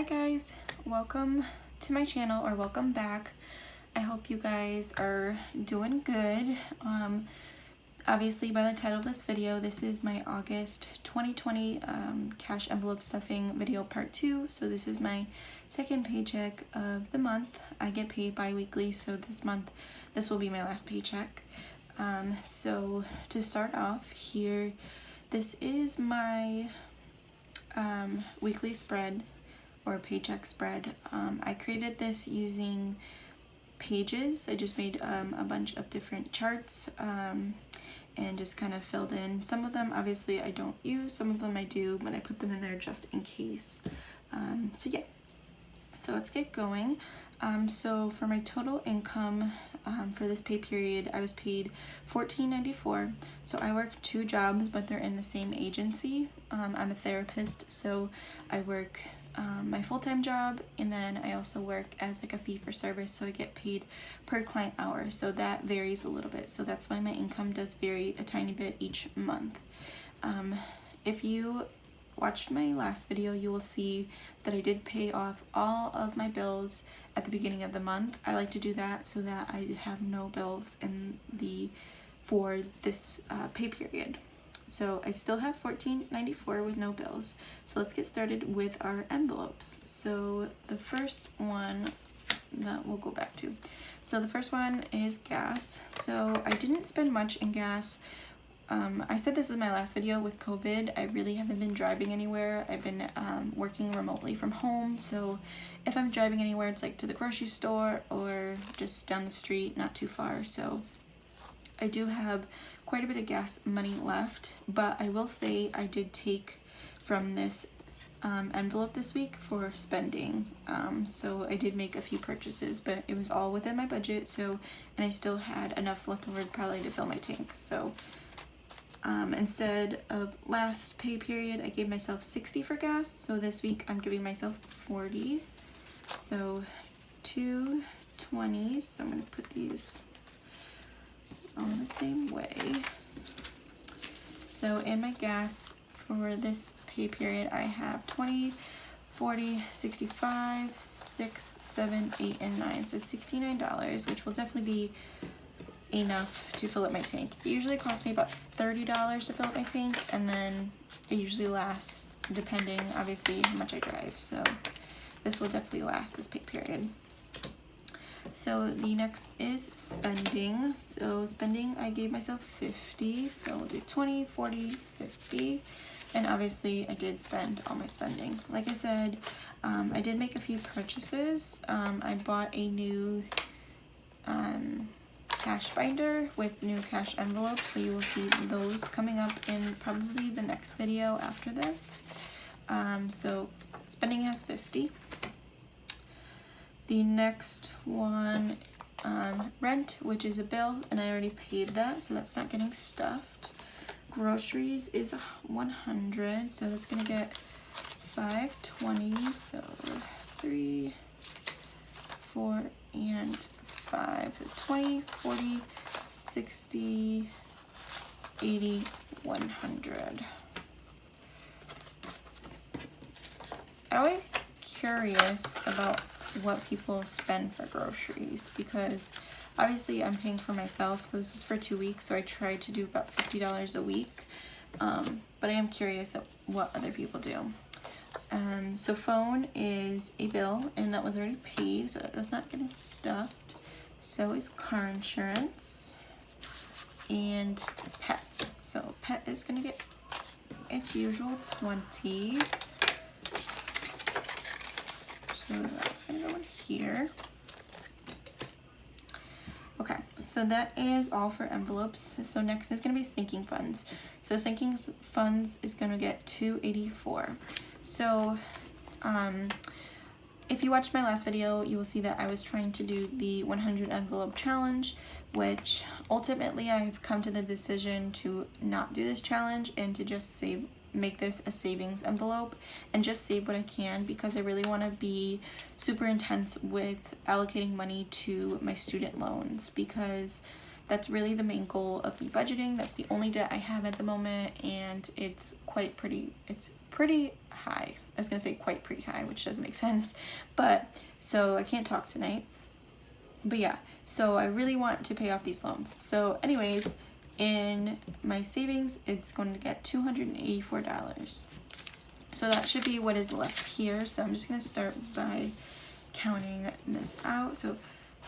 guys, welcome to my channel, or welcome back. I hope you guys are doing good. Obviously by the title of this video, this is my August 2020 cash envelope stuffing video part 2. So this is my second paycheck of the month. I get paid bi-weekly, so this month this will be my last paycheck. So to start off here, this is my weekly spread or paycheck spread. I created this using pages. I just made a bunch of different charts and just kind of filled in. Some of them obviously I don't use, some of them I do, but I put them in there just in case. So yeah, so let's get going. So for my total income for this pay period, I was paid $14.94. So I work 2 jobs, but they're in the same agency. I'm a therapist, so I work my full-time job, and then I also work as like a fee for service, so I get paid per client hour, so that varies a little bit. So that's why my income does vary a tiny bit each month. If you watched my last video, you will see that I did pay off all of my bills at the beginning of the month. I like to do that so that I have no bills for this pay period. So I still have $14.94 with no bills. So let's get started with our envelopes. So the first one that we'll go back to. So the first one is gas. So I didn't spend much in gas. I said this is my last video with COVID. I really haven't been driving anywhere. I've been working remotely from home. So if I'm driving anywhere, it's like to the grocery store or just down the street, not too far. So I do have quite a bit of gas money left, but I will say I did take from this envelope this week for spending. So I did make a few purchases, but it was all within my budget. So, and I still had enough left over probably to fill my tank. So instead of last pay period, I gave myself $60 for gas. So this week I'm giving myself $40. So 2 20s. So I'm gonna put these on the same way. So in my gas for this pay period, I have 20, 40, 65, 6, 7, 8, and 9. So $69, which will definitely be enough to fill up my tank. It usually costs me about $30 to fill up my tank, and then it usually lasts, depending obviously how much I drive. So this will definitely last this pay period. So the next is spending. So spending, I gave myself 50. So we'll do 20, 40, 50. And obviously I did spend all my spending. Like I said, I did make a few purchases. I bought a new cash binder with new cash envelopes. So you will see those coming up in probably the next video after this. So spending has 50. The next one, rent, which is a bill, and I already paid that, so that's not getting stuffed. Groceries is 100, so that's gonna get 520, so 3, 4, and 5. So 20, 40, 60, 80, 100. I always curious about what people spend for groceries, because obviously I'm paying for myself, so this is for 2 weeks, so I try to do about $50 a week, but I am curious at what other people do. So phone is a bill, and that was already paid, so that's not getting stuffed. So is car insurance and pets. So pet is gonna get its usual 20. So that's gonna go in here. Okay, so that is all for envelopes. So next is gonna be sinking funds. So sinking funds is gonna get $284. So if you watched my last video, you will see that I was trying to do the 100 envelope challenge, which ultimately I've come to the decision to not do this challenge and to just make this a savings envelope and just save what I can, because I really want to be super intense with allocating money to my student loans, because that's really the main goal of me budgeting. That's the only debt I have at the moment, and it's pretty high. I was gonna say quite pretty high, which doesn't make sense, but so I can't talk tonight. But yeah, so I really want to pay off these loans. So anyways, in my savings, it's going to get $284. So that should be what is left here. So I'm just gonna start by counting this out. So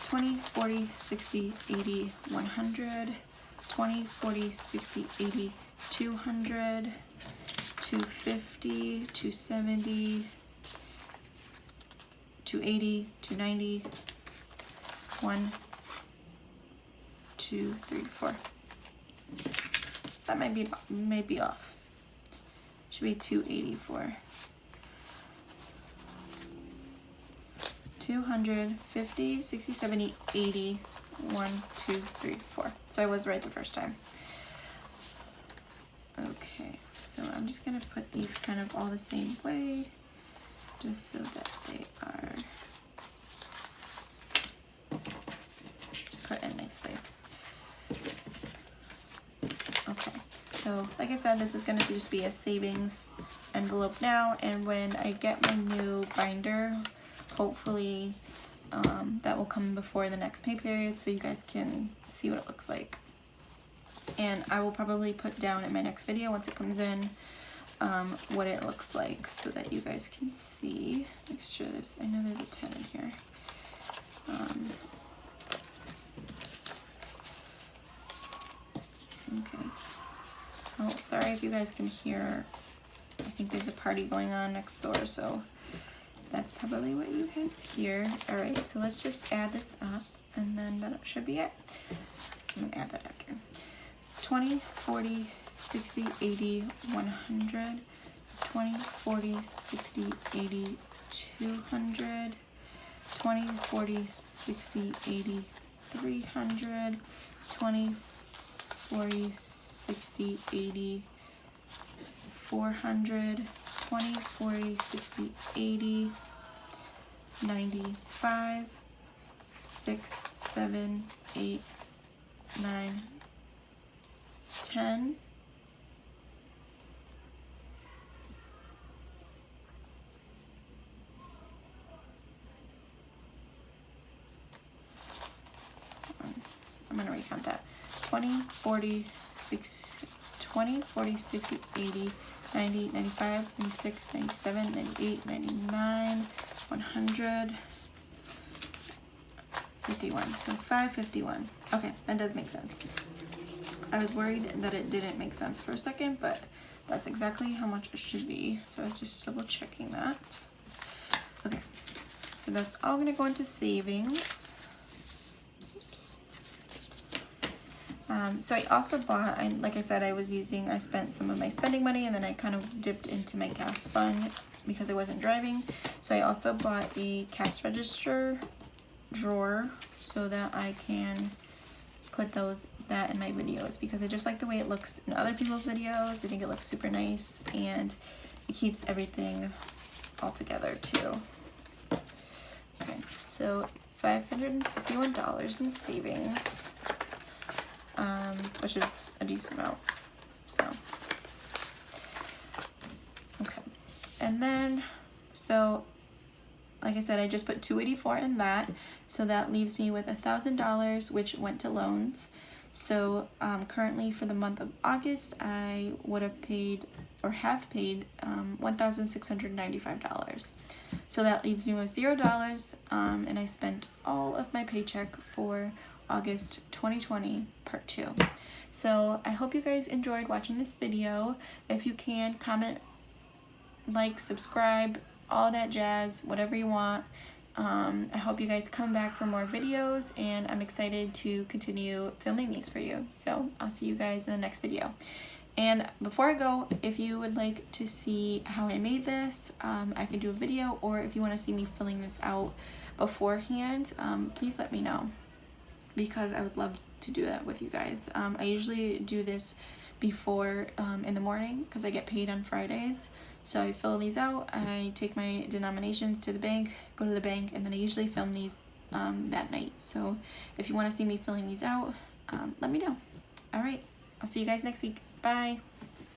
20, 40, 60, 80, 100, 20, 40, 60, 80, 200, 250, 270, 280, 290, 1, 2, 3, 4. That might be off. Should be 284. 250, 60, 70, 80, 1, 2, 3, 4. So I was right the first time. Okay, so I'm just gonna put these kind of all the same way, just so that they are put in nicely. Okay, so like I said, this is gonna just be a savings envelope now, and when I get my new binder, hopefully that will come before the next pay period so you guys can see what it looks like. And I will probably put down in my next video once it comes in what it looks like so that you guys can see. Make sure I know there's a 10 in here. Okay. Oh, sorry if you guys can hear. I think there's a party going on next door, so that's probably what you guys hear. All right, so let's just add this up, and then that should be it. I'm gonna add that after. 20, 40, 60, 80, 100, 20, 40, 60, 80, 200, 20, 40, 60, 80, 300, 20, 40, 60, 80, 400, 20, 40, 60, 80, 95, 6, 7, 8, 9, 10, I'm going to recount that. 20, 40, 60, 20, 40, 60, 80, 90, 95, 96, 97, 98, 99, 100, 51. So 551. Okay, that does make sense. I was worried that it didn't make sense for a second, but that's exactly how much it should be. So I was just double checking that. Okay, so that's all going to go into savings. Oops. So I also bought, like I said, I spent some of my spending money, and then I kind of dipped into my gas fund because I wasn't driving. So I also bought a cash register drawer so that I can put that in my videos, because I just like the way it looks in other people's videos. I think it looks super nice, and it keeps everything all together too. Okay, so $551 in savings, which is a decent amount. So, okay, and then so like I said, I just put $284 in that, so that leaves me with $1,000, which went to loans. So currently for the month of August, I would have paid, or have paid, $1,695. So that leaves me with $0, and I spent all of my paycheck for August 2020, part 2. So I hope you guys enjoyed watching this video. If you can, comment, like, subscribe, all that jazz, whatever you want. I hope you guys come back for more videos, and I'm excited to continue filming these for you. So I'll see you guys in the next video. And before I go, if you would like to see how I made this, I can do a video, or if you want to see me filling this out beforehand, please let me know, because I would love to do that with you guys. I usually do this before in the morning, because I get paid on Fridays. So I fill these out, I take my denominations to the bank, go to the bank, and then I usually film these that night. So if you want to see me filling these out, let me know. All right, I'll see you guys next week. Bye.